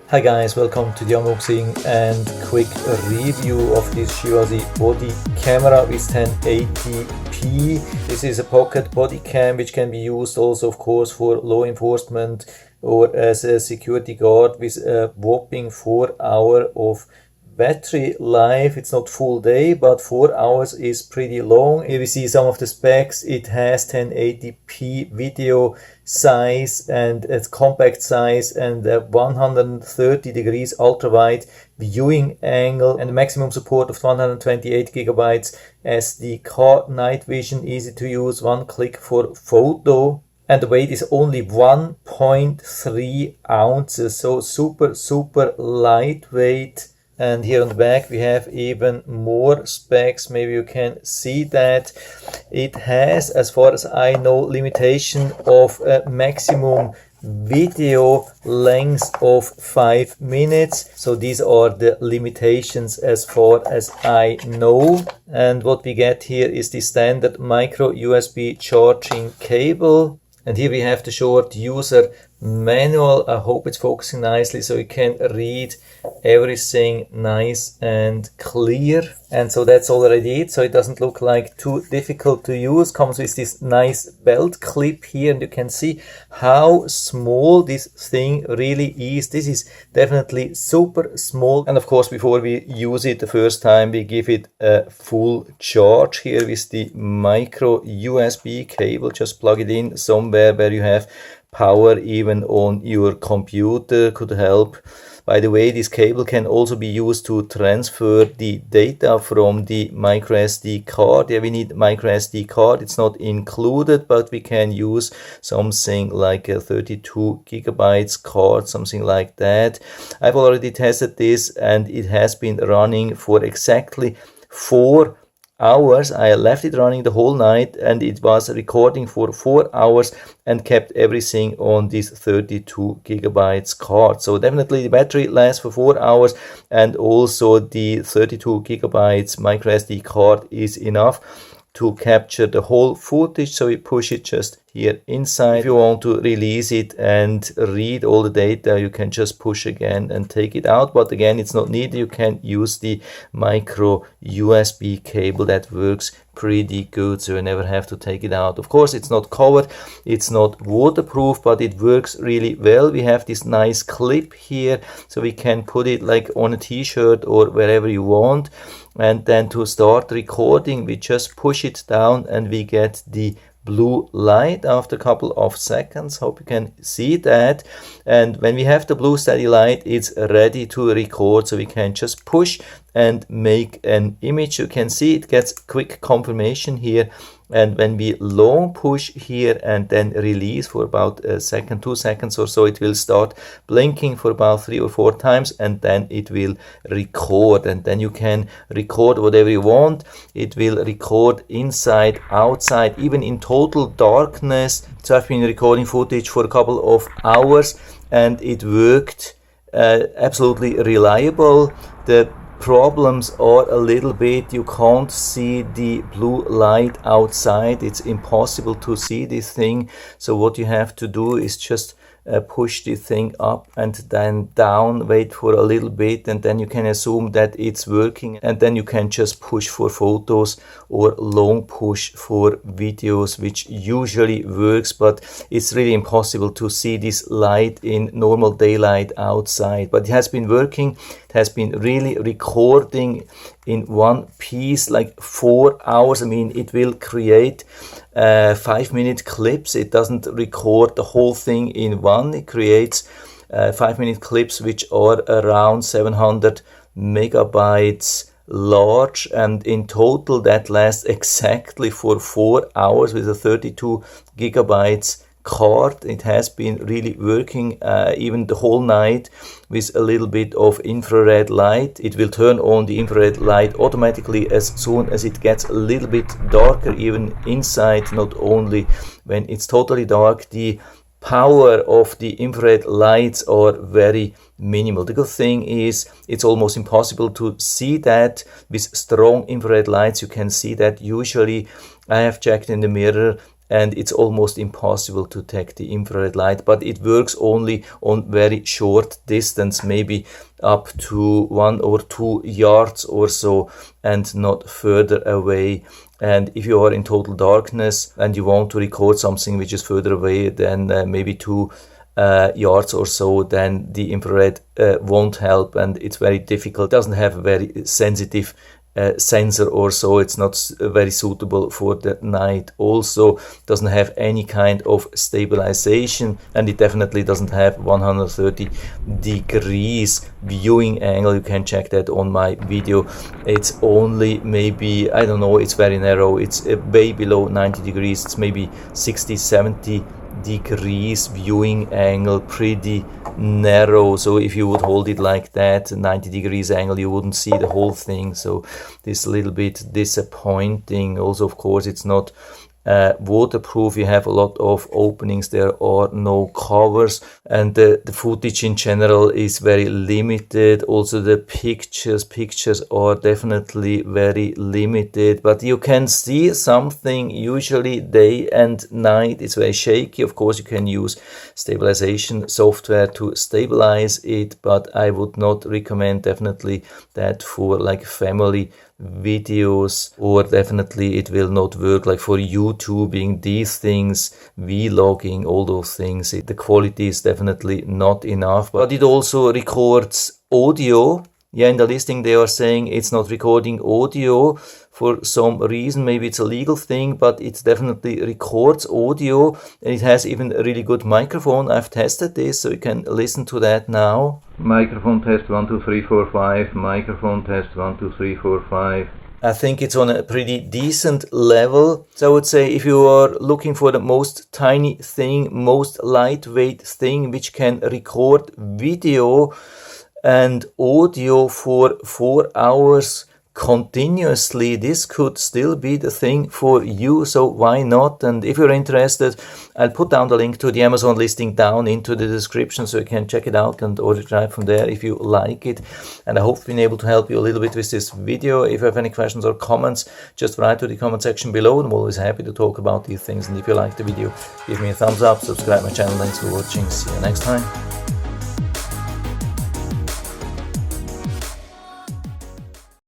Hi guys, welcome to the unboxing and quick review of this Sheawasy body camera with 1080p. This is a pocket body cam which can be used also of course for law enforcement or as a security guard with a whopping 4 hours of battery life. It's not full day, but 4 hours is pretty long. Here we see some of the specs. It has 1080p video size and it's compact size and a 130 degrees ultra wide viewing angle and a maximum support of 128 gigabytes SD card, night vision, easy to use, one click for photo. And the weight is only 1.3 ounces, so super lightweight. And here on the back we have even more specs. Maybe you can see that it has, as far as I know, limitation of a maximum video length of 5 minutes. So these are the limitations as far as I know. And what we get here is the standard micro USB charging cable. And here we have the short user manual. I hope it's focusing nicely so you can read everything nice and clear. And so that's already it. So it doesn't look like too difficult to use. Comes with this nice belt clip here, and you can see how small this thing really is. This is definitely super small. And of course, before we use it the first time, we give it a full charge here with the micro USB cable. Just plug it in somewhere where you have power, even on your computer could help. By the way, this cable can also be used to transfer the data from the micro SD card. Yeah, we need micro SD card. It's not included, but we can use something like a 32 gigabytes card, something like that. I've already tested this and it has been running for exactly 4 hours. I left it running the whole night and it was recording for 4 hours and kept everything on this 32 gigabytes card. So definitely the battery lasts for 4 hours, and also the 32 gigabytes micro SD card is enough to capture the whole footage. So you push it just here inside. If you want to release it and read all the data, you can just push again and take it out, but again it's not needed. You can use the micro USB cable. That works pretty good, so you never have to take it out. Of course it's not covered, it's not waterproof, but it works really well. We have this nice clip here, so we can put it like on a t-shirt or wherever you want. And then to start recording, we just push it down and we get the blue light after a couple of seconds. Hope you can see that. And when we have the blue steady light, it's ready to record, so we can just push and make an image. You can see it gets quick confirmation here, and when we long push here and then release for about a second, 2 seconds or so, it will start blinking for about 3 or 4 times, and then it will record. And then you can record whatever you want. It will record inside, outside, even in total darkness. So I've been recording footage for a couple of hours and it worked absolutely reliable. The problems are a little bit, you can't see the blue light outside. It's impossible to see this thing. So what you have to do is just push the thing up and then down, wait for a little bit, and then you can assume that it's working, and then you can just push for photos or long push for videos, which usually works, but it's really impossible to see this light in normal daylight outside. But it has been working. It has been really recording in one piece like 4 hours. I mean, it will create 5-minute clips. It doesn't record the whole thing in one. It creates 5-minute clips which are around 700 megabytes large, and in total that lasts exactly for 4 hours with a 32 gigabytes card. It has been really working even the whole night with a little bit of infrared light. It will turn on the infrared light automatically as soon as it gets a little bit darker, even inside, not only when it's totally dark. The power of the infrared lights are very minimal. The good thing is it's almost impossible to see that with strong infrared lights. You can see that usually. I have checked in the mirror and it's almost impossible to detect the infrared light, but it works only on very short distance, maybe up to 1 or 2 yards or so, and not further away. And if you are in total darkness and you want to record something which is further away than maybe 2 yards or so, then the infrared won't help, and it's very difficult. It doesn't have a very sensitive sensor or so. It's not very suitable for the night. Also doesn't have any kind of stabilization, and it definitely doesn't have 130 degrees viewing angle. You can check that on my video. It's only maybe, I don't know, it's very narrow. It's way below 90 degrees. It's maybe 60, 70 degrees viewing angle, pretty narrow. So if you would hold it like that, 90 degrees angle, you wouldn't see the whole thing. So this is a little bit disappointing. Also, of course, it's not waterproof. You have a lot of openings. There are no covers, and the footage in general is very limited. Also the pictures are definitely very limited, but you can see something usually day and night. It's very shaky. Of course, you can use stabilization software to stabilize it, but I would not recommend definitely that for like family videos, or definitely it will not work like for YouTubing, these things, vlogging, all those things. The quality is definitely not enough, but it also records audio. Yeah, in the listing they are saying it's not recording audio for some reason. Maybe it's a legal thing, but it definitely records audio, and it has even a really good microphone. I've tested this, so you can listen to that now. Microphone test 1 2 3 4 5. Microphone test 1 2 3 4 5. I think it's on a pretty decent level. So I would say if you are looking for the most tiny thing, most lightweight thing which can record video and audio for 4 hours continuously, this could still be the thing for you. So why not? And if you're interested, I'll put down the link to the Amazon listing down into the description, so you can check it out and order it right from there if you like it. And I hope I've been able to help you a little bit with this video. If you have any questions or comments, just write to the comment section below. I'm always happy to talk about these things. And if you like the video, give me a thumbs up, subscribe my channel. Thanks for watching. See you next time.